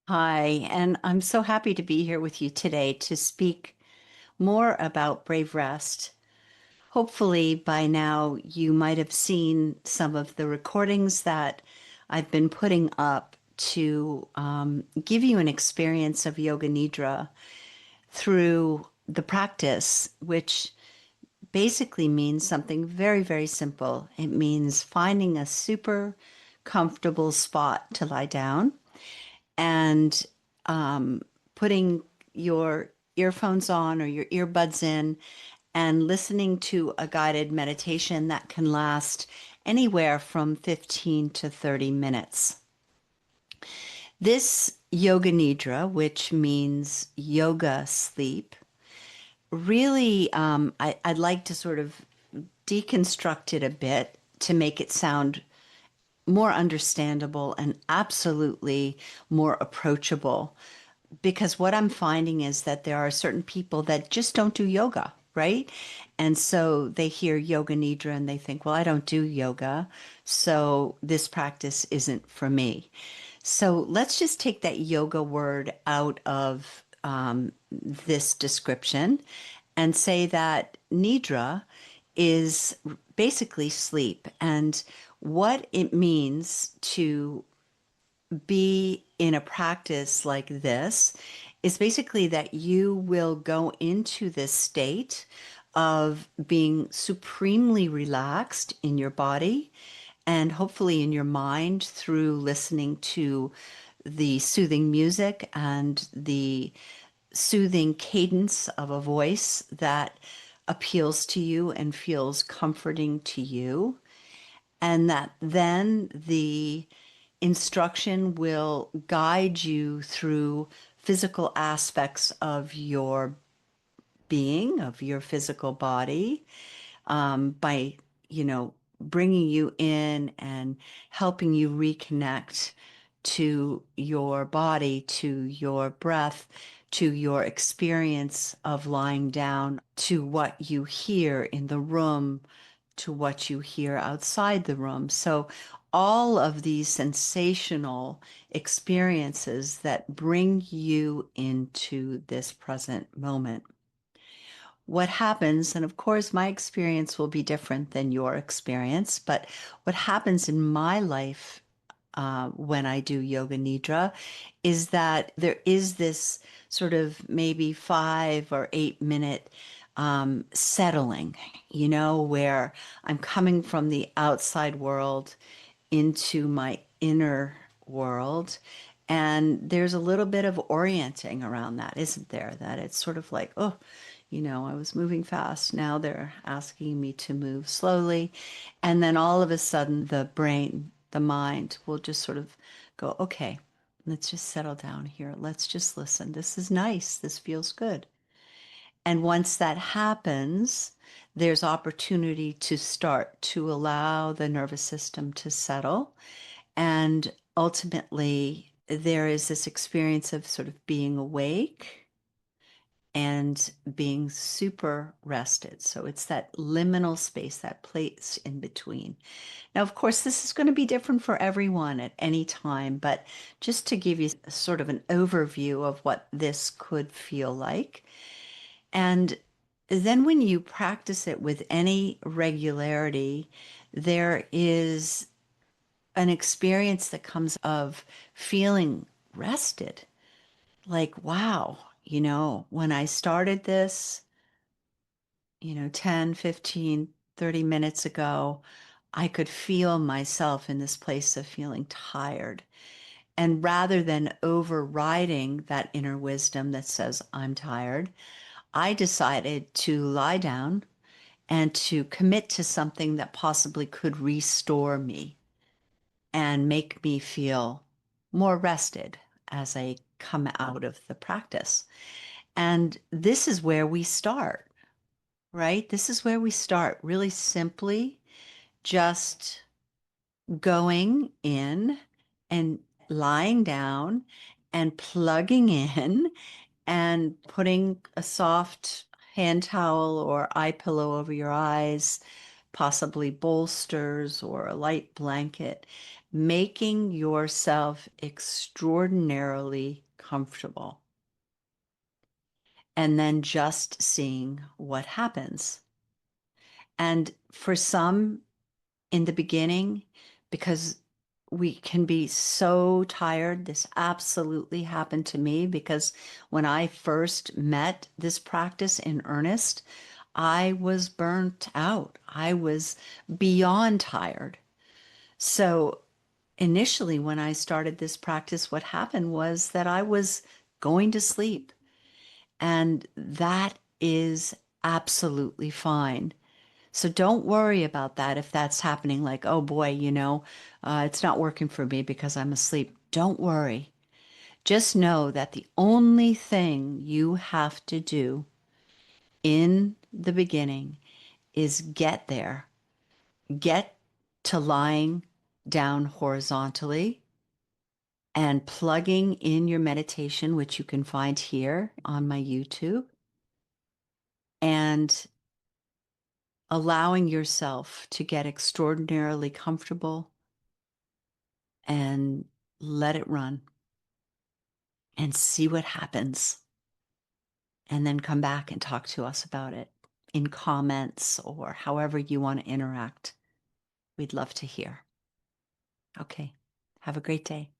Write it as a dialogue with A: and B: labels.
A: Hi, and I'm so happy to be here with you today to speak more about Brave Rest. Hopefully, by now, you might have seen some of the recordings that I've been putting up to give you an experience of Yoga Nidra through the practice, which basically means something very, very simple. It means finding a super comfortable spot to lie down and putting your earphones on or your earbuds in and listening to a guided meditation that can last anywhere from 15 to 30 minutes. This Yoga Nidra, which means yoga sleep, really, I'd like to sort of deconstruct it a bit to make it sound more understandable and absolutely more approachable. Because what I'm finding is that there are certain people that just don't do yoga, right? And so they hear yoga nidra and they think, well, I don't do yoga, so this practice isn't for me. So let's just take that yoga word out of this description and say that nidra is basically sleep. And what it means to be in a practice like this is basically that you will go into this state of being supremely relaxed in your body and hopefully in your mind through listening to the soothing music and the soothing cadence of a voice that appeals to you and feels comforting to you. And that then the instruction will guide you through physical aspects of your being, of your physical body, by, bringing you in and helping you reconnect to your body, to your breath, to your experience of lying down, to what you hear in the room, to what you hear outside the room. So, all of these sensational experiences that bring you into this present moment. What happens, and of course, my experience will be different than your experience, but what happens in my life when I do Yoga Nidra is that there is this sort of maybe 5 or 8 minute settling, where I'm coming from the outside world into my inner world. And there's a little bit of orienting around that, isn't there? That it's sort of like, oh, I was moving fast. Now they're asking me to move slowly. And then all of a sudden, the brain, the mind will just sort of go, okay, let's just settle down here. Let's just listen. This is nice. This feels good. And once that happens, there's opportunity to start to allow the nervous system to settle. And ultimately, there is this experience of sort of being awake and being super rested. So it's that liminal space, that place in between. Now, of course, this is going to be different for everyone at any time, but just to give you sort of an overview of what this could feel like. And then when you practice it with any regularity, there is an experience that comes of feeling rested. Like, wow, when I started this, 10, 15, 30 minutes ago, I could feel myself in this place of feeling tired. And rather than overriding that inner wisdom that says, I'm tired, I decided to lie down and to commit to something that possibly could restore me and make me feel more rested as I come out of the practice. And this is where we start, right? This is where we start really simply just going in and lying down and plugging in and putting a soft hand towel or eye pillow over your eyes, possibly bolsters or a light blanket, making yourself extraordinarily comfortable, and then just seeing what happens. And for some in the beginning, because we can be so tired, this absolutely happened to me because when I first met this practice in earnest, I was burnt out. I was beyond tired. So initially, when I started this practice, what happened was that I was going to sleep. And that is absolutely fine. So don't worry about that if that's happening, like, oh boy, it's not working for me because I'm asleep. Don't worry. Just know that the only thing you have to do in the beginning is get there, get to lying down horizontally and plugging in your meditation, which you can find here on my YouTube, and allowing yourself to get extraordinarily comfortable and let it run and see what happens. And then come back and talk to us about it in comments or however you want to interact. We'd love to hear. Okay. Have a great day.